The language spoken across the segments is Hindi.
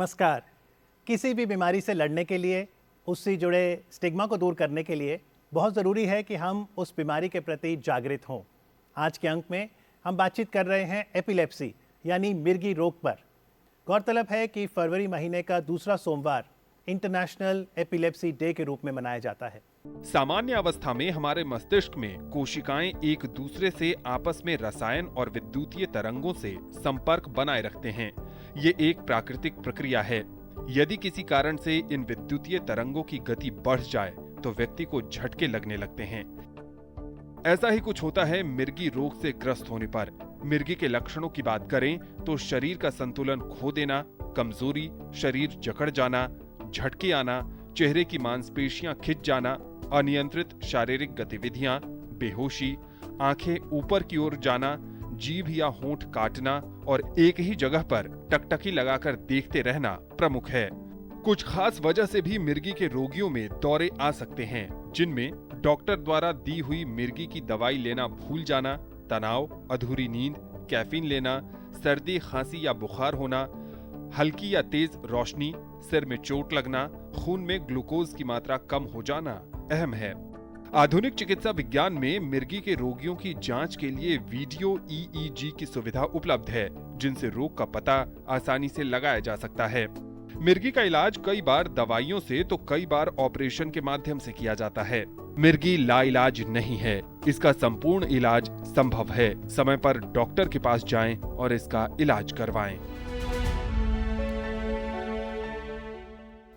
नमस्कार। किसी भी बीमारी से लड़ने के लिए, उससे जुड़े स्टिग्मा को दूर करने के लिए बहुत ज़रूरी है कि हम उस बीमारी के प्रति जागृत हों। आज के अंक में हम बातचीत कर रहे हैं एपिलेप्सी यानी मिर्गी रोग पर। गौरतलब है कि फरवरी महीने का दूसरा सोमवार इंटरनेशनल एपिलेप्सी डे के रूप में मनाया जाता है। सामान्य अवस्था में हमारे मस्तिष्क में कोशिकाएं एक दूसरे से आपस में रसायन और विद्युतीय तरंगों से संपर्क बनाए रखते हैं। ये एक प्राकृतिक प्रक्रिया है। यदि किसी कारण से इन विद्युतीय तरंगों की गति बढ़ जाए तो व्यक्ति को झटके लगने लगते हैं। ऐसा ही कुछ होता है मिर्गी रोग से ग्रस्त होने पर। मिर्गी के लक्षणों की बात करें तो शरीर का संतुलन खो देना, कमजोरी, शरीर जकड़ जाना, झटके आना, चेहरे की मांसपेशियां खिंच जाना, अनियंत्रित शारीरिक गतिविधियां, बेहोशी, आंखें ऊपर की ओर जाना, जीभ या होंठ काटना और एक ही जगह पर टकटकी लगाकर देखते रहना प्रमुख है। कुछ खास वजह से भी मिर्गी के रोगियों में दौरे आ सकते हैं, जिनमें डॉक्टर द्वारा दी हुई मिर्गी की दवाई लेना भूल जाना, तनाव, अधूरी नींद, कैफीन लेना, सर्दी, खांसी या बुखार होना, हल्की या तेज रोशनी, सिर में चोट लगना, खून में ग्लूकोज की मात्रा कम हो जाना अहम है। आधुनिक चिकित्सा विज्ञान में मिर्गी के रोगियों की जांच के लिए वीडियो EEG की सुविधा उपलब्ध है, जिनसे रोग का पता आसानी से लगाया जा सकता है। मिर्गी का इलाज कई बार दवाइयों से तो कई बार ऑपरेशन के माध्यम से किया जाता है। मिर्गी लाइलाज नहीं है, इसका संपूर्ण इलाज संभव है। समय पर डॉक्टर के पास जाएं और इसका इलाज करवाएं।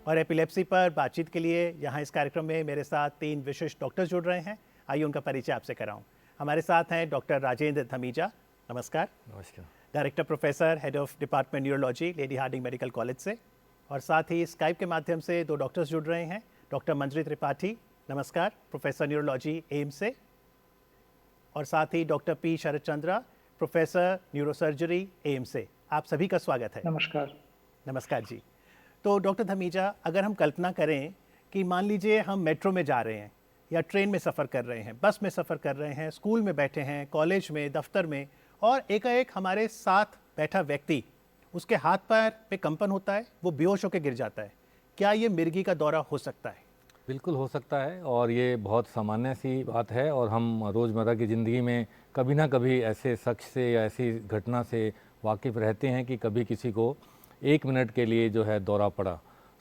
और एपिलेप्सी पर बातचीत के लिए यहाँ इस कार्यक्रम में मेरे साथ 3 विशिष्ट डॉक्टर जुड़ रहे हैं। आइए उनका परिचय आपसे कराऊं। हमारे साथ हैं डॉक्टर राजेंद्र धमीजा, नमस्कार। नमस्कार। Director professor, head of department neurology, Lady Hardinge medical college से। और साथ ही स्काइप के माध्यम से 2 डॉक्टर्स जुड़ रहे हैं। डॉक्टर मंजरी त्रिपाठी, नमस्कार, प्रोफेसर न्यूरोलॉजी एम्स से। और साथ ही डॉक्टर P शरद चंद्रा, प्रोफेसर न्यूरोसर्जरी एम्स से। आप सभी का स्वागत है। नमस्कार। नमस्कार जी। तो डॉक्टर धमीजा, अगर हम कल्पना करें कि मान लीजिए हम मेट्रो में जा रहे हैं या ट्रेन में सफ़र कर रहे हैं, बस में सफ़र कर रहे हैं, स्कूल में बैठे हैं, कॉलेज में, दफ्तर में, और एकाएक हमारे साथ बैठा व्यक्ति, उसके हाथ पैर पे कंपन होता है, वो बेहोश होकर गिर जाता है। क्या ये मिर्गी का दौरा हो सकता है? बिल्कुल हो सकता है, और ये बहुत सामान्य सी बात है, और हम रोज़मर्रा की ज़िंदगी में कभी ना कभी ऐसे शख्स से या ऐसी घटना से वाकिफ़ रहते हैं कि कभी किसी को 1 मिनट के लिए जो है दौरा पड़ा।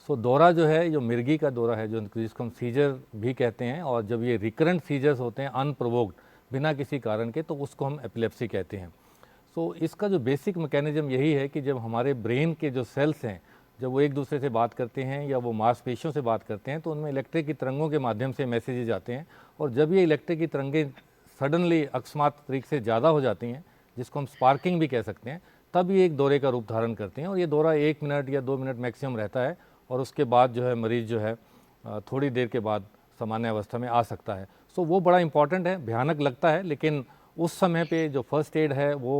सो दौरा जो है, जो मिर्गी का दौरा है, जो जिसको हम सीजर भी कहते हैं, और जब ये रिकरेंट सीजर्स होते हैं अनप्रोवोक्ड, बिना किसी कारण के, तो उसको हम एपिलेप्सी कहते हैं। सो इसका जो बेसिक मैकेनिज्म यही है कि जब हमारे ब्रेन के जो सेल्स हैं, जब वो एक दूसरे से बात करते हैं या वो मांसपेशियों से बात करते हैं, तो उनमें इलेक्ट्रिक की तरंगों के माध्यम से मैसेजेज आते हैं, और जब ये इलेक्ट्रिक की तरंगें सडनली अकस्मात तरीके से ज़्यादा हो जाती हैं, जिसको हम स्पार्किंग भी कह सकते हैं, तब ये एक दौरे का रूप धारण करते हैं। और ये दौरा 1 मिनट या 2 मिनट मैक्सिमम रहता है, और उसके बाद जो है मरीज़ जो है थोड़ी देर के बाद सामान्य अवस्था में आ सकता है। सो वो बड़ा इंपॉर्टेंट है, भयानक लगता है, लेकिन उस समय पे जो फर्स्ट एड है वो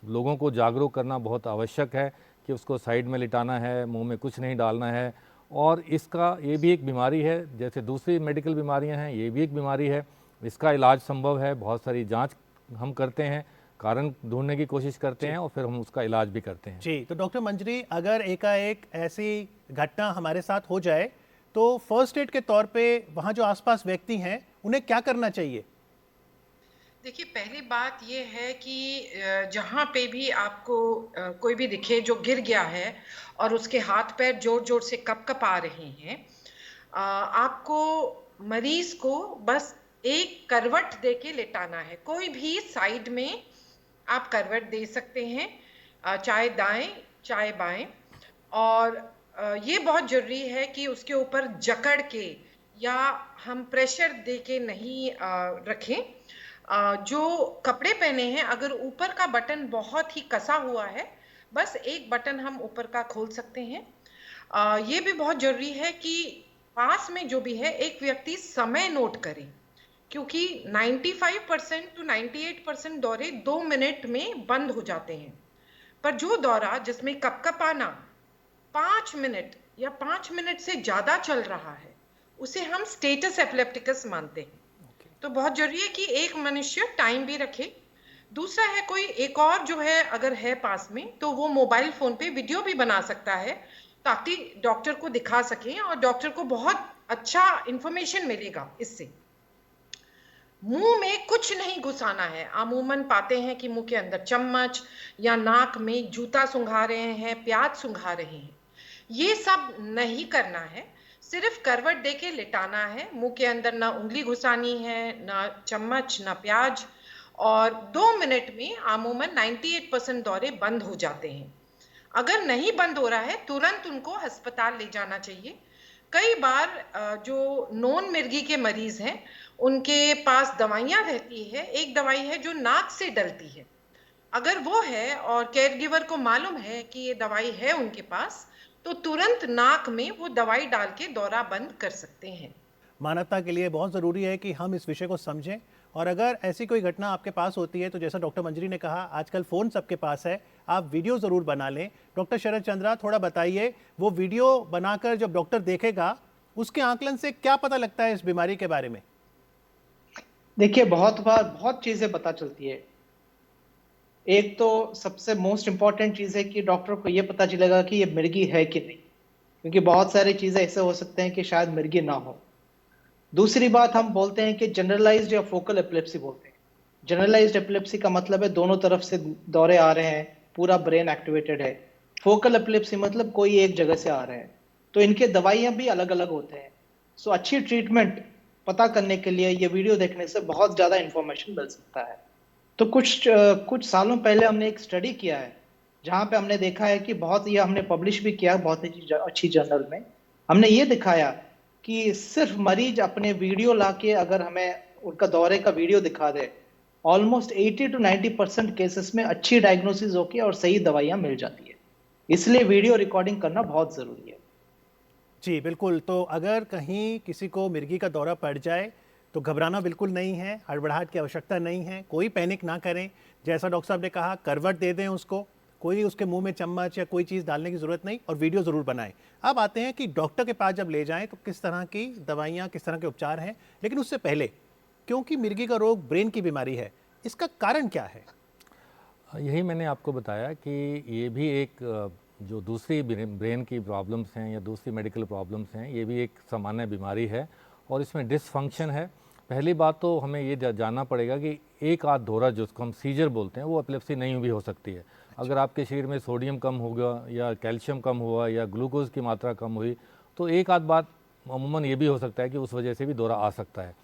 लोगों को जागरूक करना बहुत आवश्यक है कि उसको साइड में लिटाना है, मुंह में कुछ नहीं डालना है। और इसका ये भी एक बीमारी है, जैसे दूसरी मेडिकल बीमारियां हैं, ये भी एक बीमारी है। इसका इलाज संभव है, बहुत सारी जांच हम करते हैं, कारण ढूंढने की कोशिश करते हैं, और फिर हम उसका इलाज भी करते हैं। जी, तो डॉक्टर मंजरी, अगर एकाएक ऐसी घटना हमारे साथ हो जाए तो फर्स्ट एड के तौर पे वहाँ जो आसपास व्यक्ति हैं उन्हें क्या करना चाहिए? देखिए, पहली बात ये है कि जहाँ पे भी आपको कोई भी दिखे जो गिर गया है और उसके हाथ पैर जोर जोर से कँप-कँपा रहे हैं, आपको मरीज को बस एक करवट दे के लेटाना है। कोई भी साइड में आप करवट दे सकते हैं, चाहे दाएं चाहे बाएं। और ये बहुत जरूरी है कि उसके ऊपर जकड़ के या हम प्रेशर दे के नहीं रखें। जो कपड़े पहने हैं, अगर ऊपर का बटन बहुत ही कसा हुआ है, बस एक बटन हम ऊपर का खोल सकते हैं। ये भी बहुत जरूरी है कि पास में जो भी है एक व्यक्ति समय नोट करे, क्योंकि 95% टू 98% दौरे 2 मिनट में बंद हो जाते हैं। पर जो दौरा जिसमें कपकपाना 5 मिनट या 5 मिनट से ज्यादा चल रहा है, उसे हम स्टेटस एपिलेप्टिकस मानते हैं। तो बहुत जरूरी है कि एक मनुष्य टाइम भी रखे। दूसरा है, कोई एक और जो है अगर है पास में, तो वो मोबाइल फोन पे वीडियो भी बना सकता है ताकि डॉक्टर को दिखा सकें और डॉक्टर को बहुत अच्छा इंफॉर्मेशन मिलेगा इससे। मुंह में कुछ नहीं घुसाना है। अमूमन पाते हैं कि मुंह के अंदर चम्मच या नाक में जूता सुंघा रहे हैं, प्याज सुंघा रहे हैं। ये सब नहीं करना है। सिर्फ करवट देके लिटाना है। मुंह के अंदर ना उंगली घुसानी है, ना चम्मच, ना प्याज। और 2 मिनट में अमूमन 98% दौरे बंद हो जाते हैं। अगर नहीं बंद हो रहा है, तुरंत उनको अस्पताल ले जाना चाहिए। कई बार जो नॉन मिर्गी के मरीज हैं, उनके पास दवाइयां रहती है। एक दवाई है जो नाक से डलती है। अगर वो है और केयर गिवर को मालूम है कि ये दवाई है उनके पास, तो तुरंत नाक में वो दवाई डाल के दौरा बंद कर सकते हैं। मानवता के लिए बहुत ज़रूरी है कि हम इस विषय को समझें, और अगर ऐसी कोई घटना आपके पास होती है तो जैसा डॉक्टर मंजरी ने कहा, आजकल फ़ोन सबके पास है, आप वीडियो ज़रूर बना लें। डॉक्टर शरद चंद्रा, थोड़ा बताइए, वो वीडियो बनाकर जब डॉक्टर देखेगा, उसके आकलन से क्या पता लगता है इस बीमारी के बारे में? देखिए, बहुत बार बहुत चीजें पता चलती है। एक तो सबसे मोस्ट इम्पॉर्टेंट चीज है कि डॉक्टर को ये पता चलेगा कि ये मिर्गी है कि नहीं, क्योंकि बहुत सारी चीजें ऐसे हो सकते हैं कि शायद मिर्गी ना हो। दूसरी बात, हम बोलते हैं कि जनरलाइज्ड या फोकल एपिलेप्सी बोलते हैं। जनरलाइज्ड एपिलेप्सी का मतलब है दोनों तरफ से दौरे आ रहे हैं, पूरा ब्रेन एक्टिवेटेड है। फोकल एपिलेप्सी मतलब कोई एक जगह से आ रहे हैं। तो इनके दवाइयां भी अलग अलग होते हैं। सो अच्छी ट्रीटमेंट पता करने के लिए ये वीडियो देखने से बहुत ज्यादा इंफॉर्मेशन मिल सकता है। तो कुछ सालों पहले हमने एक स्टडी किया है, जहां पे हमने देखा है कि बहुत, ये हमने पब्लिश भी किया बहुत अच्छी जर्नल में। हमने ये दिखाया कि सिर्फ मरीज अपने वीडियो लाके अगर हमें उनका दौरे का वीडियो दिखा दे, ऑलमोस्ट 80 to 90% केसेस में अच्छी डायग्नोसिस होके और सही दवाइयां मिल जाती है। इसलिए वीडियो रिकॉर्डिंग करना बहुत जरूरी है। जी बिल्कुल। तो अगर कहीं किसी को मिर्गी का दौरा पड़ जाए तो घबराना बिल्कुल नहीं है, हड़बड़ाहट की आवश्यकता नहीं है, कोई पैनिक ना करें। जैसा डॉक्टर साहब ने कहा, करवट दे दें उसको, कोई उसके मुंह में चम्मच या कोई चीज़ डालने की ज़रूरत नहीं, और वीडियो ज़रूर बनाएं। अब आते हैं कि डॉक्टर के पास जब ले जाएं तो किस तरह की दवाइयाँ, किस तरह के उपचार हैं। लेकिन उससे पहले, क्योंकि मिर्गी का रोग ब्रेन की बीमारी है, इसका कारण क्या है? यही मैंने आपको बताया कि ये भी एक जो दूसरी ब्रेन की प्रॉब्लम्स हैं या दूसरी मेडिकल प्रॉब्लम्स हैं, ये भी एक सामान्य बीमारी है और इसमें डिसफंक्शन है। पहली बात तो हमें ये जानना पड़ेगा कि एक आध दौरा जिसको हम सीजर बोलते हैं, वो एपिलेप्सी नहीं भी हो सकती है। अगर आपके शरीर में सोडियम कम होगा या कैल्शियम कम हुआ या ग्लूकोज की मात्रा कम हुई, तो एक आध बात अमूमन ये भी हो सकता है कि उस वजह से भी दौरा आ सकता है।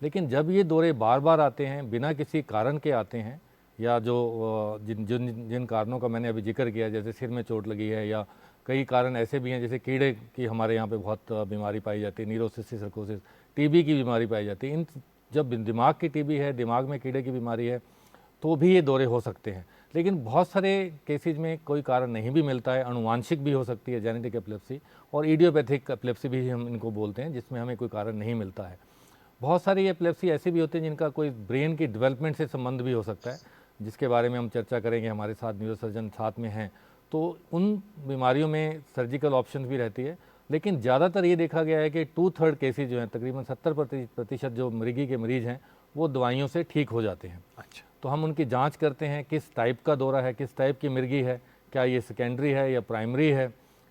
लेकिन जब ये दौरे बार बार आते हैं, बिना किसी कारण के आते हैं, या जो जिन कारणों का मैंने अभी जिक्र किया, जैसे सिर में चोट लगी है, या कई कारण ऐसे भी हैं जैसे कीड़े की हमारे यहाँ पे बहुत बीमारी पाई जाती है, न्यूरोसिस्टिक सर्कोसिस, टीबी की बीमारी पाई जाती है। इन जब दिमाग की टीबी है, दिमाग में कीड़े की बीमारी है, तो भी ये दौरे हो सकते हैं। लेकिन बहुत सारे केसेज में कोई कारण नहीं भी मिलता है, अनुवांशिक भी हो सकती है जेनेटिक एपिलेप्सी, और इडियोपैथिक एपिलेप्सी भी हम इनको बोलते हैं, जिसमें हमें कोई कारण नहीं मिलता है। बहुत सारी एपिलेप्सी ऐसी भी होती है जिनका कोई ब्रेन की डेवलपमेंट से संबंध भी हो सकता है, जिसके बारे में हम चर्चा करेंगे, हमारे साथ न्यूरोसर्जन साथ में हैं। तो उन बीमारियों में सर्जिकल ऑप्शन भी रहती है। लेकिन ज़्यादातर ये देखा गया है कि 2/3 केसेज जो हैं, तकरीबन 70% जो मिर्गी के मरीज़ हैं, वो दवाइयों से ठीक हो जाते हैं। अच्छा। तो हम उनकी जांच करते हैं, किस टाइप का दौरा है, किस टाइप की मिर्गी है, क्या ये सेकेंडरी है या प्राइमरी है,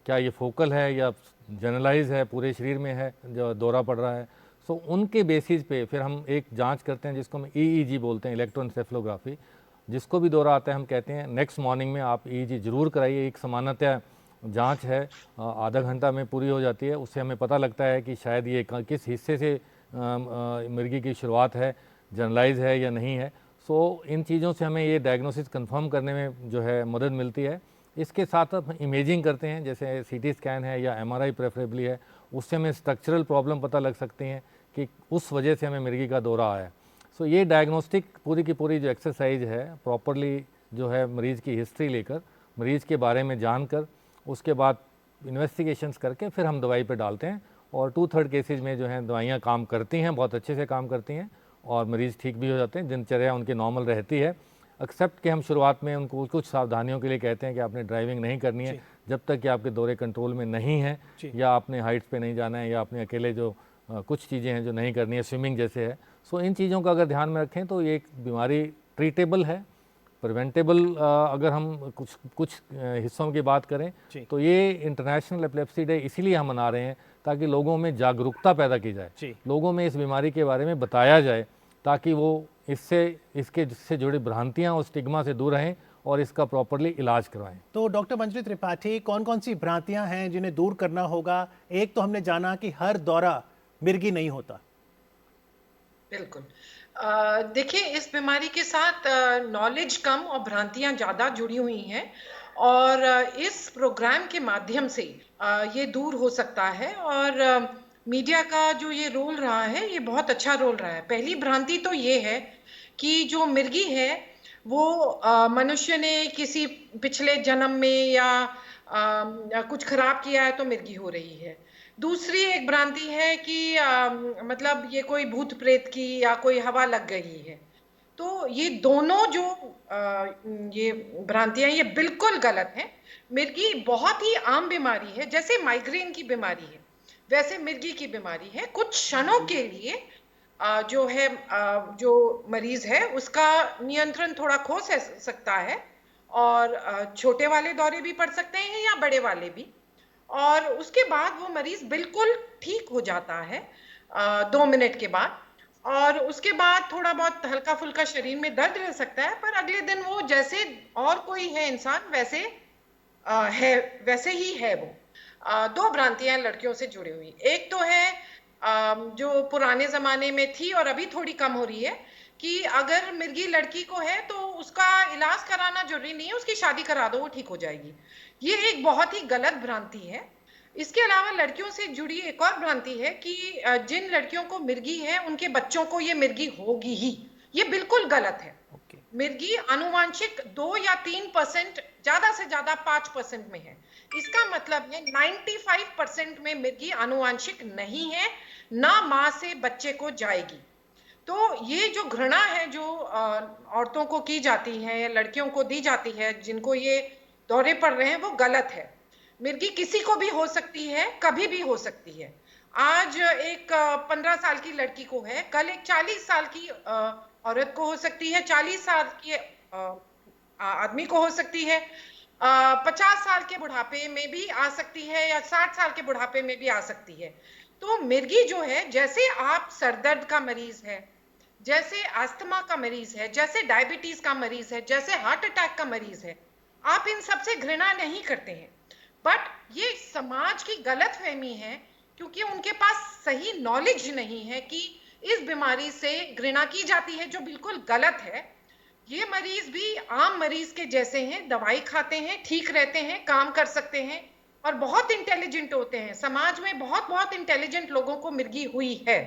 क्या ये फोकल है या जनरलाइज है, पूरे शरीर में है जो दौरा पड़ रहा है। सो उनके बेसिस पे फिर हम एक जांच करते हैं जिसको हम EEG बोलते हैं, इलेक्ट्रोएन्सेफेलोग्राफी। जिसको भी दौरा आता है हम कहते हैं नेक्स्ट मॉर्निंग में आप EEG ज़रूर कराइए। एक सामान्यतः जांच है, आधा घंटा में पूरी हो जाती है। उससे हमें पता लगता है कि शायद ये किस हिस्से से मिर्गी की शुरुआत है, जनरलाइज है या नहीं है। सो इन चीज़ों से हमें ये डायग्नोसिस कंफर्म करने में जो है मदद मिलती है। इसके साथ हम इमेजिंग करते हैं, जैसे CT स्कैन है या MRI प्रेफरेबली है, उससे हमें स्ट्रक्चरल प्रॉब्लम पता लग सकती हैं कि उस वजह से हमें मिर्गी का दौरा आया है। सो ये डायग्नोस्टिक पूरी की पूरी जो एक्सरसाइज है, प्रॉपरली जो है मरीज़ की हिस्ट्री लेकर, मरीज़ के बारे में जानकर, उसके बाद इन्वेस्टिगेशंस करके फिर हम दवाई पे डालते हैं। और 2/3 केसेज में जो है दवाइयाँ काम करती हैं, बहुत अच्छे से काम करती हैं, और मरीज़ ठीक भी हो जाते हैं, दिनचर्या उनकी नॉर्मल रहती है। एक्सेप्ट कि हम शुरुआत में उनको कुछ सावधानियों के लिए कहते हैं कि आपने ड्राइविंग नहीं करनी है जब तक कि आपके दौरे कंट्रोल में नहीं है, या आपने हाइट्स पे नहीं जाना है, या आपने अकेले जो कुछ चीज़ें हैं जो नहीं करनी है, स्विमिंग जैसे है। सो इन चीज़ों का अगर ध्यान में रखें तो ये एक बीमारी ट्रीटेबल है, प्रिवेंटेबल अगर हम कुछ हिस्सों की बात करें जी। तो ये इंटरनेशनल एपिलेप्सी डे इसीलिए हम मना रहे हैं ताकि लोगों में जागरूकता पैदा की जाए, जी। लोगों में इस बीमारी के बारे में बताया जाए ताकि वो इससे जुड़ी भ्रांतियां और स्टिग्मा से दूर रहें और इसका प्रॉपरली इलाज करवाएं। तो डॉक्टर मंजरी त्रिपाठी, कौन कौन सी भ्रांतियां हैं जिन्हें दूर करना होगा? एक तो हमने जाना कि हर दौरा मिर्गी नहीं होता। बिल्कुल। देखिए, इस बीमारी के साथ नॉलेज कम और भ्रांतियां ज़्यादा जुड़ी हुई हैं, और इस प्रोग्राम के माध्यम से ये दूर हो सकता है। और मीडिया का जो ये रोल रहा है, ये बहुत अच्छा रोल रहा है। पहली भ्रांति तो ये है कि जो मिर्गी है वो मनुष्य ने किसी पिछले जन्म में या कुछ खराब किया है तो मिर्गी हो रही है। दूसरी एक भ्रांति है कि मतलब ये कोई भूत प्रेत की या कोई हवा लग गई है। तो ये दोनों जो ये भ्रांतियां, ये बिल्कुल गलत हैं। मिर्गी बहुत ही आम बीमारी है, जैसे माइग्रेन की बीमारी है वैसे मिर्गी की बीमारी है। कुछ क्षणों के लिए जो है जो मरीज है उसका नियंत्रण थोड़ा खो सकता है, और छोटे वाले दौरे भी पड़ सकते हैं या बड़े वाले भी, और उसके बाद वो मरीज बिल्कुल ठीक हो जाता है 2 मिनट के बाद। और उसके बाद थोड़ा बहुत हल्का फुल्का शरीर में दर्द रह सकता है, पर अगले दिन वो जैसे और कोई है इंसान वैसे ही है वो। 2 भ्रांतियां लड़कियों से जुड़ी हुई। एक तो है जो पुराने जमाने में थी और अभी थोड़ी कम हो रही है कि अगर मिर्गी लड़की को है तो उसका इलाज कराना जरूरी नहीं है, उसकी शादी करा दो, वो ठीक हो जाएगी। ये एक बहुत ही गलत भ्रांति है। इसके अलावा लड़कियों से जुड़ी एक और भ्रांति है कि जिन लड़कियों को मिर्गी है उनके बच्चों को ये मिर्गी होगी ही। ये बिल्कुल गलत है। मिर्गी आनुवांशिक 2 या 3%, ज्यादा से ज्यादा 5% में है। इसका मतलब है 95% में मिर्गी आनुवांशिक नहीं है, ना मां से बच्चे को जाएगी। तो ये जो घृणा है जो औरतों को की जाती है या लड़कियों को दी जाती है जिनको ये दौरे पड़ रहे हैं, वो गलत है। मिर्गी किसी को भी हो सकती है, कभी भी हो सकती है। आज एक 15 साल की लड़की को है, कल एक 40 साल की औरत को हो सकती है, 40 साल की आदमी को हो सकती है, 50 साल के बुढ़ापे में भी आ सकती है, या 60 साल के बुढ़ापे में भी आ सकती है। तो मिर्गी जो है, जैसे आप सरदर्द का मरीज है, जैसे अस्थमा का मरीज है, जैसे डायबिटीज का मरीज है, जैसे हार्ट अटैक का मरीज है, आप इन सबसे घृणा नहीं करते हैं। बट ये समाज की गलतफहमी है, क्योंकि उनके पास सही नॉलेज नहीं है कि इस बीमारी से घृणा की जाती है, जो बिल्कुल गलत है। ये मरीज भी आम मरीज के जैसे हैं, दवाई खाते हैं, ठीक रहते हैं, काम कर सकते हैं और बहुत इंटेलिजेंट होते हैं। समाज में बहुत बहुत इंटेलिजेंट लोगों को मिर्गी हुई है।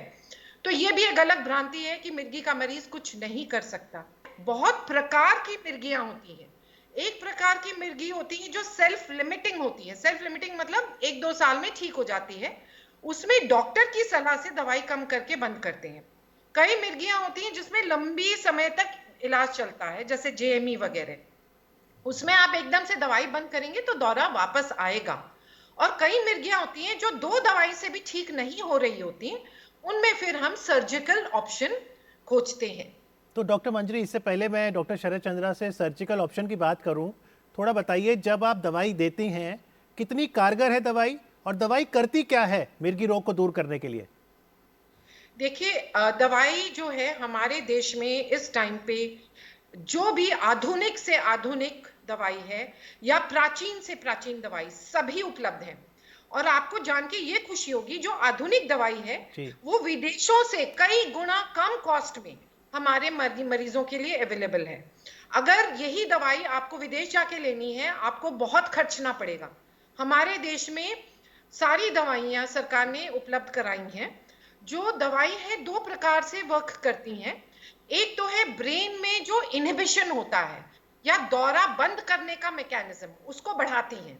तो ये भी एक गलत भ्रांति है कि मिर्गी का मरीज कुछ नहीं कर सकता। बहुत प्रकार की मिर्गियां होती हैं। एक प्रकार की मिर्गी होती है जो सेल्फ लिमिटिंग होती है। सेल्फ लिमिटिंग मतलब 1-2 साल में ठीक हो जाती है। उसमें डॉक्टर की सलाह से दवाई कम करके बंद करते हैं। कई मिर्गियां होती हैं जिसमें लंबी समय तक इलाज चलता है, जैसे जेएमई वगैरह। उसमें आप एकदम से दवाई बंद करेंगे तो दौरा वापस आएगा। और कई मिर्गियां होती हैं जो 2 दवाई से भी ठीक नहीं हो रही होती हैं, उनमें फिर हम सर्जिकल ऑप्शन खोजते हैं। तो डॉक्टर मंजरी, इससे पहले मैं डॉक्टर शरद चंद्रा से सर्जिकल ऑप्शन की बात करूं, थोड़ा बताइए, जब आप दवाई देती हैं कितनी कारगर है दवाई, और दवाई करती क्या है मिर्गी रोग को दूर करने के लिए? देखिए, दवाई जो है हमारे देश में इस टाइम पे जो भी आधुनिक से आधुनिक दवाई है या प्राचीन से प्राचीन दवाई सभी उपलब्ध है। और आपको जान के ये खुशी होगी, जो आधुनिक दवाई है वो विदेशों से कई गुना कम कॉस्ट में हमारे मरीजों के लिए अवेलेबल है। अगर यही दवाई आपको विदेश जाके लेनी है, आपको बहुत खर्चना पड़ेगा। हमारे देश में सारी दवाइयां सरकार ने उपलब्ध कराई हैं। जो दवाई है 2 प्रकार से वर्क करती हैं। एक तो है ब्रेन में जो इनहिबिशन होता है या दौरा बंद करने का मैकेनिज्म, उसको बढ़ाती हैं।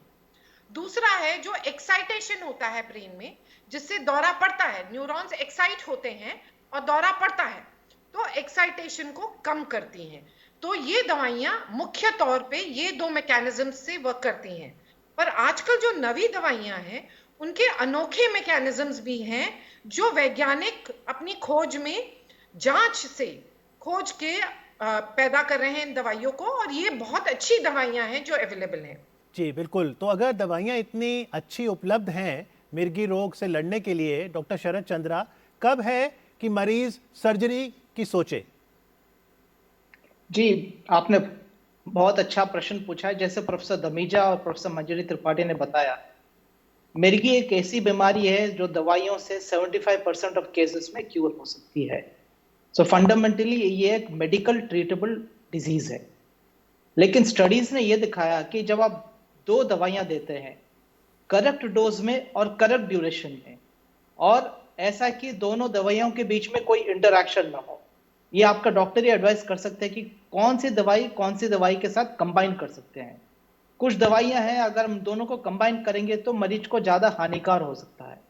दूसरा है जो एक्साइटेशन होता है ब्रेन में, जिससे दौरा पड़ता है, न्यूरॉन्स एक्साइट होते हैं और दौरा पड़ता है, तो एक्साइटेशन को कम करती हैं। तो ये दवाइयां मुख्य तौर पे ये 2 मैकेनिज्म से वर्क करती हैं। पर आजकल जो नवी दवाइयां हैं उनके अनोखे मैकेनिज्म्स भी हैं, जो वैज्ञानिक अपनी खोज में जांच से खोज के पैदा कर रहे हैं इन दवाइयों को, और ये बहुत अच्छी दवाइयां हैं जो अवेलेबल हैं। जी बिल्कुल। तो अगर दवाइयाँ इतनी अच्छी उपलब्ध हैं मिर्गी रोग से लड़ने के लिए, डॉक्टर शरद चंद्रा, कब है कि मरीज सर्जरी की सोचे? जी, आपने बहुत अच्छा प्रश्न पूछा है। जैसे प्रोफेसर दमीजा और प्रोफेसर मंजरी त्रिपाठी ने बताया, मिर्गी एक ऐसी बीमारी है जो दवाइयों से 75% ऑफ केसेस में क्योर हो सकती है। सो फंडामेंटली ये एक मेडिकल ट्रीटेबल डिजीज है। लेकिन स्टडीज ने यह दिखाया कि जब आप दो दवाइयां देते हैं करेक्ट डोज में और करेक्ट ड्यूरेशन में, और ऐसा कि दोनों दवाइयों के बीच में कोई इंटरैक्शन ना हो, ये आपका डॉक्टर ही एडवाइस कर सकते हैं कि कौन सी दवाई के साथ कंबाइन कर सकते हैं। कुछ दवाइयां हैं अगर हम दोनों को कंबाइन करेंगे तो मरीज को ज्यादा हानिकार हो सकता है।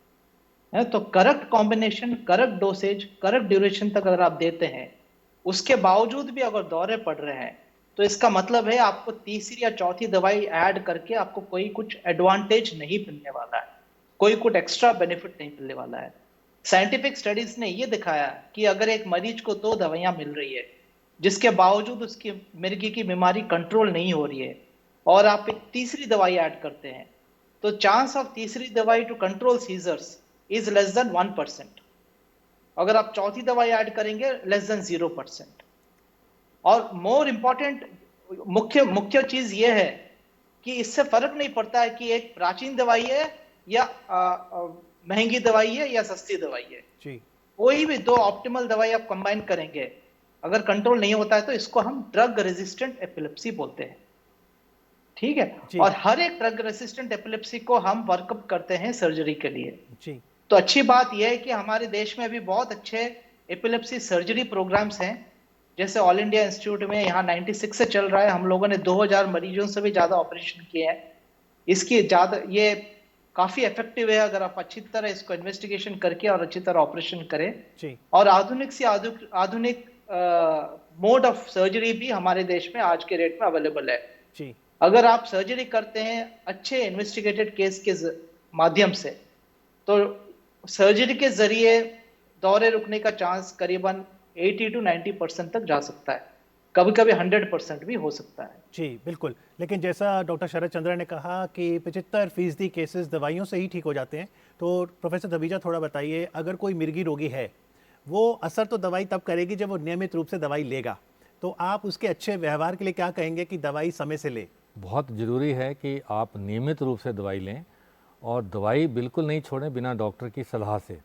तो correct combination, correct dosage, correct duration तक अगर आप देते हैं, उसके बावजूद भी अगर दौरे पड़ रहे हैं, तो इसका मतलब है आपको तीसरी या चौथी दवाई ऐड करके आपको कोई कुछ एडवांटेज नहीं मिलने वाला है, कोई कुछ एक्स्ट्रा बेनिफिट नहीं मिलने वाला है। साइंटिफिक स्टडीज ने यह दिखाया कि अगर एक मरीज को दो दवाइयां मिल रही है जिसके बावजूद उसकी मिर्गी की बीमारी कंट्रोल नहीं हो रही है, और आप एक तीसरी दवाई ऐड करते हैं, तो चांस ऑफ तीसरी दवाई to control seizures is less than 1%। अगर आप चौथी दवाई ऐड करेंगे, लेस देन 0%। और मोर इंपॉर्टेंट, मुख्य चीज यह है कि इससे फर्क नहीं पड़ता है कि एक प्राचीन दवाई है या महंगी दवाई है या सस्ती दवाई है। जी कोई भी दो ऑप्टिमल दवाई आप कंबाइन करेंगे, अगर कंट्रोल नहीं होता है तो इसको हम ड्रग रेजिस्टेंट एपिलेप्सी बोलते हैं। ठीक है। जी। और हर एक ड्रग रेसिस्टेंट एपिलेप्सी को हम वर्कअप करते हैं सर्जरी के लिए। जी तो अच्छी बात यह है कि हमारे देश में अभी बहुत अच्छे एपिलेप्सी सर्जरी प्रोग्राम्स हैं। जैसे ऑल इंडिया इंस्टीट्यूट में यहाँ 96 से चल रहा है, हम लोगों ने 2000 मरीजों से भी ज्यादा ऑपरेशन किए हैं। इसकी ज्यादा, ये काफी इफेक्टिव है अगर आप अच्छी तरह इसको इन्वेस्टिगेशन करके और अच्छी तरह ऑपरेशन करें। जी और आधुनिक से आधुनिक मोड ऑफ सर्जरी भी हमारे देश में आज के रेट में अवेलेबल है। जी अगर आप सर्जरी करते हैं अच्छे इन्वेस्टिगेटेड केस के माध्यम से, तो सर्जरी के जरिए दौरे रुकने का चांस करीबन 80 to 90% तक जा सकता है, कभी कभी 100% भी हो सकता है। जी बिल्कुल। लेकिन जैसा डॉक्टर शरद चंद्रा ने कहा कि 75% केसेस दवाइयों से ही ठीक हो जाते हैं, तो प्रोफेसर दबीजा थोड़ा बताइए, अगर कोई मिर्गी रोगी है, वो असर तो दवाई तब करेगी जब वो नियमित रूप से दवाई लेगा, तो आप उसके अच्छे व्यवहार के लिए क्या कहेंगे कि दवाई समय से ले? बहुत ज़रूरी है कि आप नियमित रूप से दवाई लें और दवाई बिल्कुल नहीं छोड़ें बिना डॉक्टर की सलाह से।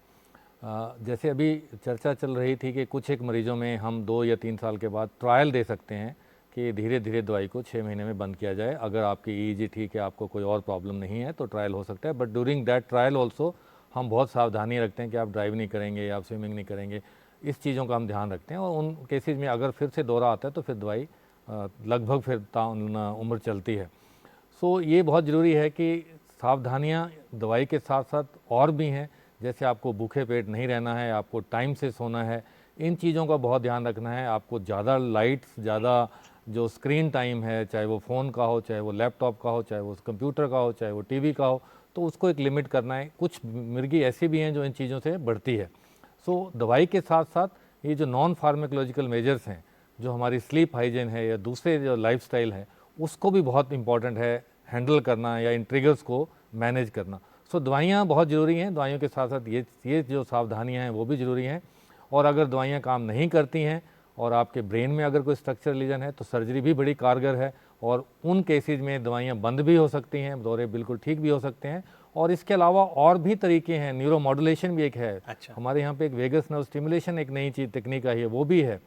जैसे अभी चर्चा चल रही थी कि कुछ एक मरीज़ों में हम 2 या 3 साल के बाद ट्रायल दे सकते हैं कि धीरे धीरे दवाई को 6 महीने में बंद किया जाए। अगर आपकी ईईजी ठीक है, आपको कोई और प्रॉब्लम नहीं है, तो ट्रायल हो सकता है। But during that trial also हम बहुत सावधानी रखते हैं कि आप ड्राइव नहीं करेंगे या आप स्विमिंग नहीं करेंगे, इस चीज़ों का हम ध्यान रखते हैं। और उन केसेज में अगर फिर से दौरा आता है तो फिर दवाई लगभग फिर उम्र चलती है। सो ये बहुत ज़रूरी है कि सावधानियाँ दवाई के साथ साथ और भी हैं, जैसे आपको भूखे पेट नहीं रहना है, आपको टाइम से सोना है, इन चीज़ों का बहुत ध्यान रखना है। आपको ज़्यादा लाइट्स, ज़्यादा जो स्क्रीन टाइम है, चाहे वो फ़ोन का हो, चाहे वो लैपटॉप का हो, चाहे वो कंप्यूटर का हो, चाहे वो टीवी का हो, तो उसको एक लिमिट करना है। कुछ मिर्गी ऐसी भी हैं जो इन चीज़ों से बढ़ती है। सो दवाई के साथ साथ ये जो नॉन फार्माकोलॉजिकल मेजर्स हैं, जो हमारी स्लीप हाइजीन है या दूसरे जो लाइफस्टाइल है, उसको भी बहुत इंपॉर्टेंट है हैंडल करना या इन ट्रिगर्स को मैनेज करना। सो दवाइयाँ बहुत ज़रूरी हैं, दवाइयों के साथ साथ ये जो सावधानियाँ हैं वो भी ज़रूरी हैं। और अगर दवाइयाँ काम नहीं करती हैं और आपके ब्रेन में अगर कोई स्ट्रक्चर लीजन है, तो सर्जरी भी बड़ी कारगर है। और उन केसेज में दवाइयाँ बंद भी हो सकती हैं, दौरे बिल्कुल ठीक भी हो सकते हैं। और इसके अलावा और भी तरीके हैं, न्यूरो मॉड्यूलेशन भी एक है। अच्छा। हमारे यहाँ पे एक वेगस नर्व स्टिमुलेशन एक नई चीज़ तकनीक आई है, वो भी है।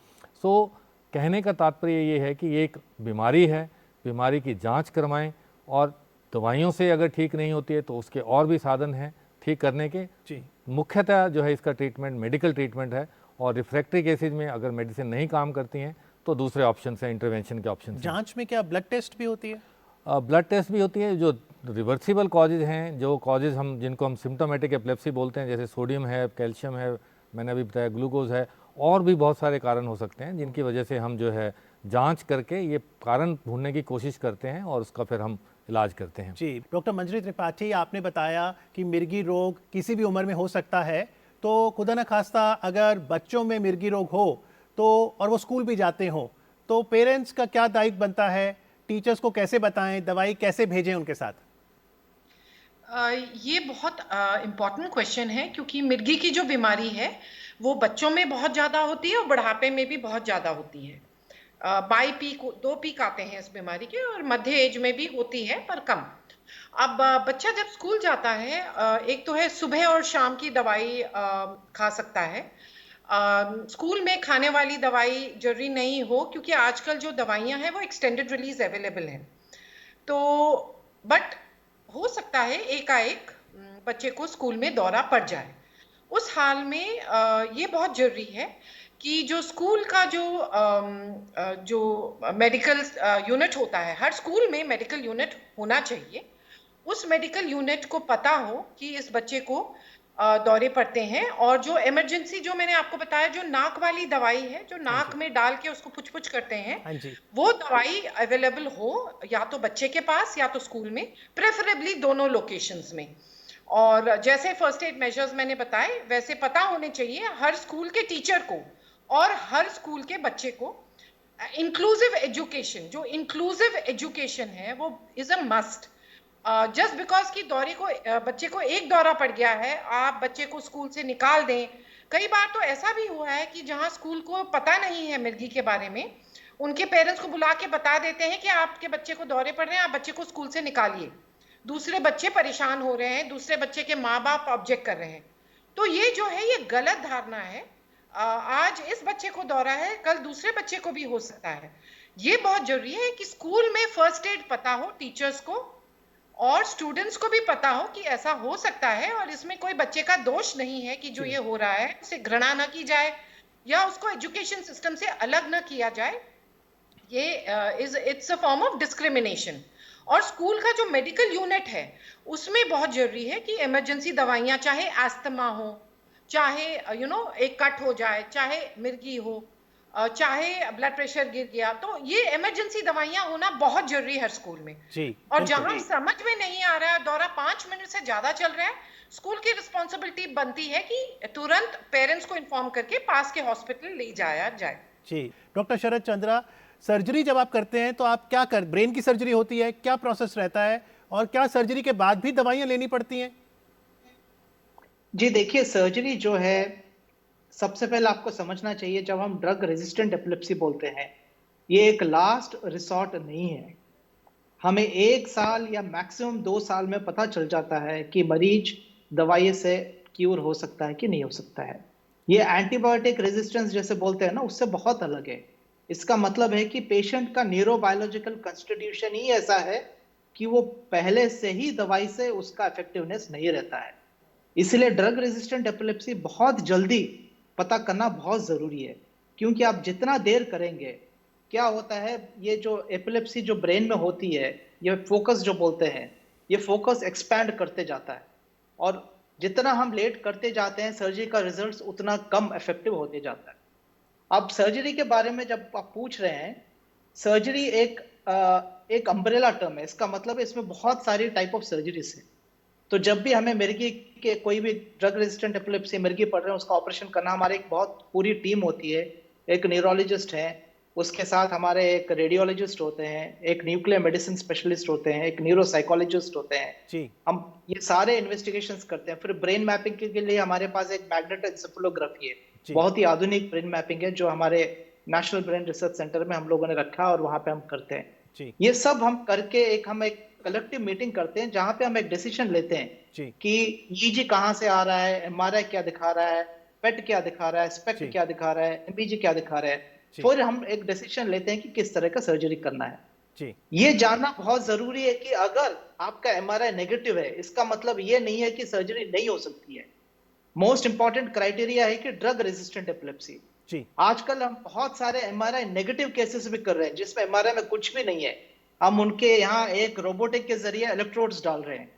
सो कहने का तात्पर्य ये है कि ये एक बीमारी है, बीमारी की जांच करवाएं, और दवाइयों से अगर ठीक नहीं होती है तो उसके और भी साधन हैं ठीक करने के। जी मुख्यतः जो है इसका ट्रीटमेंट मेडिकल ट्रीटमेंट है, और रिफ्रैक्टरी केसेज में अगर मेडिसिन नहीं काम करती हैं तो दूसरे ऑप्शन हैं, इंटरवेंशन के ऑप्शन हैं। जांच में क्या ब्लड टेस्ट भी होती है? ब्लड टेस्ट भी होती है। जो रिवर्सिबल कॉजेज हैं, जो कॉजेज जिनको हम सिम्टोमेटिक एपिलेप्सी बोलते हैं, जैसे सोडियम है, कैल्शियम है, मैंने अभी बताया ग्लूकोज है, और भी बहुत सारे कारण हो सकते हैं जिनकी वजह से हम जो है जांच करके ये कारण ढूंढने की कोशिश करते हैं और उसका फिर हम इलाज करते हैं। जी डॉक्टर मंजरी त्रिपाठी, आपने बताया कि मिर्गी रोग किसी भी उम्र में हो सकता है, तो खुदा न खास्ता अगर बच्चों में मिर्गी रोग हो तो, और वो स्कूल भी जाते हों, तो पेरेंट्स का क्या दायित्व बनता है, टीचर्स को कैसे बताएं, दवाई कैसे भेजें उनके साथ? ये बहुत इम्पॉर्टेंट क्वेश्चन है, क्योंकि मिर्गी की जो बीमारी है वो बच्चों में बहुत ज़्यादा होती है और बुढ़ापे में भी बहुत ज़्यादा होती है। बाई पीक, 2 पीक आते हैं इस बीमारी के, और मध्य एज में भी होती है पर कम। अब बच्चा जब स्कूल जाता है, एक तो है सुबह और शाम की दवाई खा सकता है। स्कूल में खाने वाली दवाई जरूरी नहीं हो, क्योंकि आजकल जो दवाइयाँ हैं वो एक्सटेंडेड रिलीज अवेलेबल हैं। तो बट हो सकता है एकाएक बच्चे को स्कूल में दौरा पड़ जाए। उस हाल में ये बहुत जरूरी है कि जो स्कूल का जो मेडिकल यूनिट होता है, हर स्कूल में मेडिकल यूनिट होना चाहिए। उस मेडिकल यूनिट को पता हो कि इस बच्चे को दौरे पड़ते हैं, और जो इमरजेंसी, जो मैंने आपको बताया, जो नाक वाली दवाई है, जो नाक में डाल के उसको पुछ पुछ करते हैं, हाँ जी। वो दवाई अवेलेबल हो या तो बच्चे के पास या तो स्कूल में, प्रेफरेबली दोनों लोकेशंस में। और जैसे फर्स्ट एड मेजर्स मैंने बताए, वैसे पता होने चाहिए हर स्कूल के टीचर को और हर स्कूल के बच्चे को। इंक्लूसिव एजुकेशन, जो इंक्लूसिव एजुकेशन है वो is a must. Just because कि दौरे को बच्चे को एक दौरा पड़ गया है, आप बच्चे को स्कूल से निकाल दें। कई बार तो ऐसा भी हुआ है कि जहां स्कूल को पता नहीं है मिर्गी के बारे में, उनके पेरेंट्स को बुला के बता देते हैं कि आपके बच्चे को दौरे पड़ रहे हैं, आप बच्चे को स्कूल से निकालिए। दूसरे बच्चे परेशान हो रहे हैं, दूसरे बच्चे के माँ बाप ऑब्जेक्ट कर रहे हैं। तो ये जो है, ये गलत धारणा है। आज इस बच्चे को दौरा है, कल दूसरे बच्चे को भी हो सकता है। ये बहुत जरूरी है कि स्कूल में फर्स्ट एड पता हो टीचर्स को, और स्टूडेंट्स को भी पता हो कि ऐसा हो सकता है, और इसमें कोई बच्चे का दोष नहीं है कि जो ये हो रहा है उसे घृणा ना की जाए या उसको एजुकेशन सिस्टम से अलग ना किया जाए। ये it's a form of discrimination. और स्कूल का जो मेडिकल यूनिट है उसमें बहुत जरूरी है कि इमरजेंसी दवाइयां, चाहे अस्थमा हो, चाहे एक कट हो जाए, चाहे मिर्गी हो, चाहे ब्लड प्रेशर गिर गया, तो ये इमरजेंसी दवाइयां होना बहुत जरूरी है हर स्कूल में। जी, और बिल्कुल। जहां समझ में नहीं आ रहा है, दौरा 5 मिनट से ज्यादा चल रहा है, स्कूल की रिस्पॉन्सिबिलिटी बनती है कि तुरंत पेरेंट्स को इन्फॉर्म करके पास के हॉस्पिटल ले जाया जाए। जी, डॉक्टर शरद चंद्रा, सर्जरी जब आप करते हैं तो आप क्या कर, ब्रेन की सर्जरी होती है, क्या प्रोसेस रहता है, और क्या सर्जरी के बाद भी दवाइयां लेनी पड़ती हैं? जी देखिए, सर्जरी जो है, सबसे पहले आपको समझना चाहिए, जब हम ड्रग रेजिस्टेंट एपिलेप्सी बोलते हैं, ये एक लास्ट रिसॉर्ट नहीं है। हमें 1 साल या मैक्सिमम 2 साल में पता चल जाता है कि मरीज दवाई से क्यूर हो सकता है कि नहीं हो सकता है। ये एंटीबायोटिक रेजिस्टेंस जैसे बोलते हैं ना, उससे बहुत अलग है। इसका मतलब है कि पेशेंट का न्यूरोबायोलॉजिकल कंस्टिट्यूशन ही ऐसा है कि वो पहले से ही दवाई से उसका इफेक्टिवनेस नहीं रहता है। इसलिए ड्रग रेजिस्टेंट एपिलेप्सी बहुत जल्दी पता करना बहुत जरूरी है, क्योंकि आप जितना देर करेंगे, क्या होता है, ये जो एपिलेप्सी जो ब्रेन में होती है, ये फोकस जो बोलते हैं, ये फोकस एक्सपैंड करते जाता है, और जितना हम लेट करते जाते हैं, सर्जरी का रिजल्ट उतना कम इफेक्टिव होते जाता है। अब सर्जरी के बारे में जब आप पूछ रहे हैं, सर्जरी एक अम्ब्रेला टर्म है। इसका मतलब है इसमें बहुत सारी टाइप ऑफ सर्जरीज है। तो जब भी हमें मिर्गी के कोई भी ड्रग रेजिस्टेंट एपिलेप्सी मिर्गी पड़ रहे हैं, उसका ऑपरेशन करना, हमारे एक बहुत पूरी टीम होती है। एक न्यूरोलॉजिस्ट है, उसके साथ हमारे एक रेडियोलॉजिस्ट होते हैं, एक न्यूक्लियर मेडिसिन स्पेशलिस्ट होते हैं, एक न्यूरो साइकोलॉजिस्ट होते हैं। जी। हम ये सारे इन्वेस्टिगेशंस करते हैं। फिर ब्रेन मैपिंग के लिए हमारे पास एक मैग्नेटिक एन्सेफेलोग्राफी है, बहुत ही आधुनिक ब्रेन मैपिंग है, जो हमारे नेशनल ब्रेन रिसर्च सेंटर में हम लोगों ने रखा है, और वहां पे हम करते हैं। जी। ये सब हम करके हम एक कलेक्टिव मीटिंग करते हैं, जहां पे हम एक डिसीजन लेते हैं जी। कि ईजी कहां से आ रहा है, एमआरआई क्या दिखा रहा है, पेट क्या दिखा रहा है, स्पेक्ट क्या दिखा रहा है, एमबीजी क्या दिखा रहा है। फिर हम एक डिसीजन लेते हैं कि किस तरह का सर्जरी करना है। जी। ये जानना बहुत जरूरी है कि अगर आपका एमआरआई नेगेटिव है, इसका मतलब ये नहीं है कि सर्जरी नहीं हो सकती है। मोस्ट इंपॉर्टेंट क्राइटेरिया है कि ड्रग रेजिस्टेंट एपिलेप्सी। जी। आजकल हम बहुत सारे एमआरआई नेगेटिव केसेस भी कर रहे हैं, जिसमें एमआरआई में कुछ भी नहीं है। हम उनके यहाँ एक रोबोटिक के जरिए इलेक्ट्रोड्स डाल रहे हैं,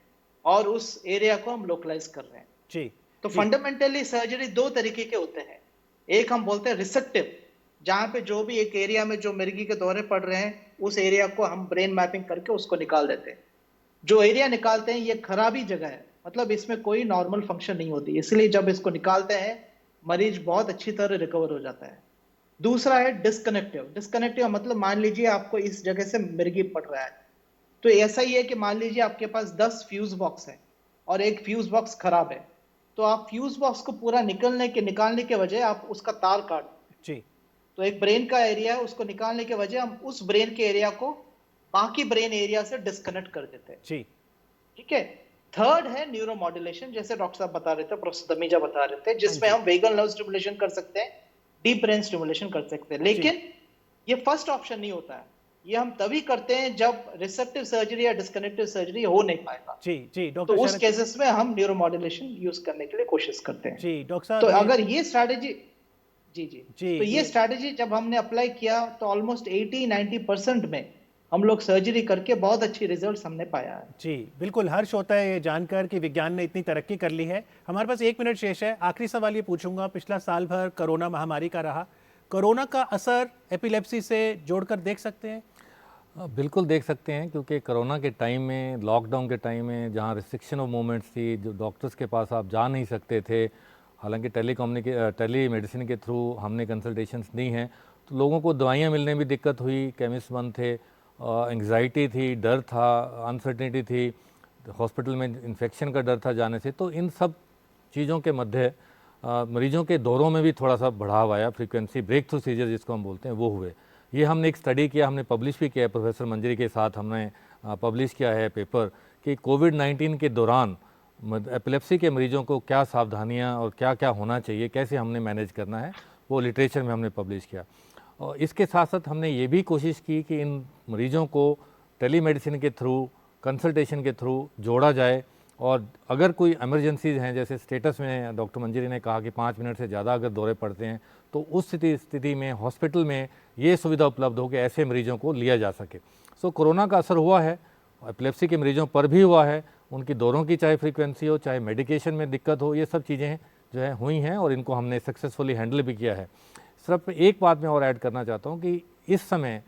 और उस एरिया को हम लोकलाइज कर रहे हैं। जी। तो फंडामेंटली सर्जरी 2 तरीके के होते हैं। एक हम बोलते हैं रिसेप्टिव, जहां पे जो भी एक एरिया में जो मिर्गी के दौरे पड़ रहे हैं, उस एरिया को हम ब्रेन मैपिंग करके उसको निकाल देते हैं। जो एरिया निकालते हैं, ये खराबी जगह है, मतलब इसमें कोई नॉर्मल फंक्शन नहीं होती, इसलिए जब इसको निकालते हैं, मरीज बहुत अच्छी तरह रिकवर हो जाता है। दूसरा है डिस्कनेक्टिव। डिस्कनेक्टिव मतलब मान लीजिए आपको इस जगह से मिर्गी पड़ रहा है, तो ऐसा ही है कि मान लीजिए आपके पास 10 फ्यूज बॉक्स है और एक फ्यूज बॉक्स खराब है, तो आप फ्यूज बॉक्स को पूरा निकालने के बजाय आप उसका तार काट जी तो एक ब्रेन का एरिया है, उसको निकालने के वजह हम उस ब्रेन के एरिया को बाकी ब्रेन एरिया से डिस्कनेक्ट कर देते हैं। जी ठीक है। थर्ड है न्यूरो मॉड्यूलेशन, जैसे डॉक्टर साहब बता रहे थे, प्रोफेसर दमीजा बता रहे थे, जिसमें हाँ हम वेगल नर्व स्टिमुलेशन कर सकते हैं, डीप ब्रेन स्टिमुलेशन कर सकते हैं। लेकिन ये फर्स्ट ऑप्शन नहीं होता है, ये हम तभी करते हैं जब रिसेप्टिव सर्जरी या डिस्कनेक्टिव सर्जरी हो नहीं पाएगा, जी जी तो डॉक्टर उस शरद केसेस में हम न्यूरो मॉड्यूलेशन यूज करने के लिए कोशिश करते हैं। जी डॉक्टर तो साहब अगर ये स्ट्रैटेजी जी जी जी तो ये स्ट्रैटेजी जब हमने अप्लाई किया तो ऑलमोस्ट 80-90% में हम लोग सर्जरी करके बहुत अच्छी रिजल्ट्स हमने पाया है। जी बिल्कुल हर्ष होता है ये जानकर कि विज्ञान ने इतनी तरक्की कर ली है। हमारे पास 1 मिनट शेष है। आखिरी सवाल ये पूछूंगा, पिछला साल भर कोरोना महामारी का रहा, कोरोना का असर एपिलेप्सी से जोड़कर देख सकते हैं? बिल्कुल देख सकते हैं, क्योंकि कोरोना के टाइम में, लॉकडाउन के टाइम में, जहाँ रिस्ट्रिक्शन ऑफ मूवमेंट्स थी, जो डॉक्टर्स के पास आप जा नहीं सकते थे, हालांकि टेली मेडिसिन के थ्रू हमने कंसल्टेशंस दी हैं, तो लोगों को दवाइयाँ मिलने में दिक्कत हुई, केमिस्ट बंद थे, एंग्जाइटी थी, डर था, अनसर्टेनिटी थी, हॉस्पिटल में इन्फेक्शन का डर था जाने से। तो इन सब चीज़ों के मध्य मरीजों के दौरों में भी थोड़ा सा बढ़ाव आया, फ्रीक्वेंसी, ब्रेक थ्रू सीजर जिसको हम बोलते हैं, वो हुए। ये हमने एक स्टडी किया, हमने पब्लिश भी किया है, प्रोफेसर मंजरी के साथ हमने पब्लिश किया है पेपर, कि कोविड-19 के दौरान एपिलेप्सी के मरीजों को क्या सावधानियां और क्या क्या होना चाहिए, कैसे हमने मैनेज करना है, वो लिटरेचर में हमने पब्लिश किया। और इसके साथ साथ हमने ये भी कोशिश की कि इन मरीजों को टेलीमेडिसिन के थ्रू, कंसल्टेशन के थ्रू जोड़ा जाए, और अगर कोई इमरजेंसीज हैं, जैसे स्टेटस में डॉक्टर मंजरी ने कहा कि 5 मिनट से ज़्यादा अगर दौरे पड़ते हैं, तो उस स्थिति में हॉस्पिटल में ये सुविधा उपलब्ध हो कि ऐसे मरीजों को लिया जा सके। सो कोरोना का असर हुआ है, एपिलेप्सी के मरीजों पर भी हुआ है, उनकी दौरों की चाहे फ्रीक्वेंसी हो, चाहे मेडिकेशन में दिक्कत हो, ये सब चीज़ें जो है हुई हैं और इनको हमने सक्सेसफुली हैंडल भी किया है। सिर्फ एक बात मैं और ऐड करना चाहता हूँ कि इस समय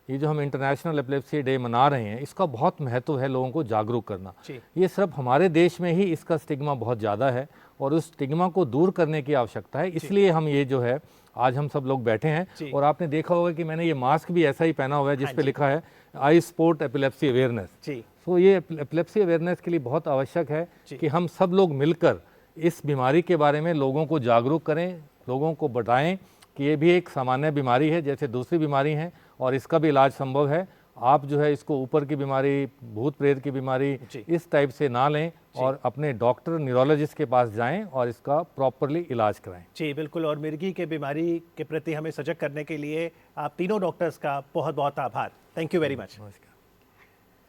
ये जो हम इंटरनेशनल एपिलेप्सी डे मना रहे हैं, इसका बहुत महत्व है लोगों को जागरूक करना। ये सिर्फ हमारे देश में ही इसका स्टिग्मा बहुत ज़्यादा है और उस स्टिग्मा को दूर करने की आवश्यकता है, इसलिए हम ये जो है आज हम सब लोग बैठे हैं। और आपने देखा होगा कि मैंने ये मास्क भी ऐसा ही पहना हुआ है जिस पे लिखा है आई सपोर्ट एपिलेप्सी अवेयरनेस। तो ये एपिलेप्सी अवेयरनेस के लिए बहुत आवश्यक है कि हम सब लोग मिलकर इस बीमारी के बारे में लोगों को जागरूक करें, लोगों को बताएं कि ये भी एक सामान्य बीमारी है जैसे दूसरी बीमारी हैं और इसका भी इलाज संभव है। आप जो है इसको ऊपर की बीमारी, भूत प्रेत की बीमारी इस टाइप से ना लें और अपने डॉक्टर, न्यूरोलॉजिस्ट के पास जाएं और इसका प्रॉपरली इलाज कराएं। जी बिल्कुल। और मिर्गी के बीमारी के प्रति हमें सजग करने के लिए आप तीनों डॉक्टर्स का बहुत बहुत आभार। Thank you very much.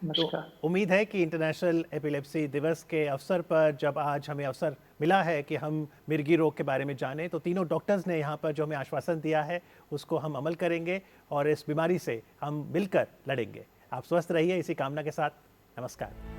तो उम्मीद है कि इंटरनेशनल एपिलेप्सी दिवस के अवसर पर जब आज हमें अवसर मिला है कि हम मिर्गी रोग के बारे में जानें, तो तीनों डॉक्टर्स ने यहाँ पर जो हमें आश्वासन दिया है उसको हम अमल करेंगे और इस बीमारी से हम मिलकर लड़ेंगे। आप स्वस्थ रहिए, इसी कामना के साथ नमस्कार।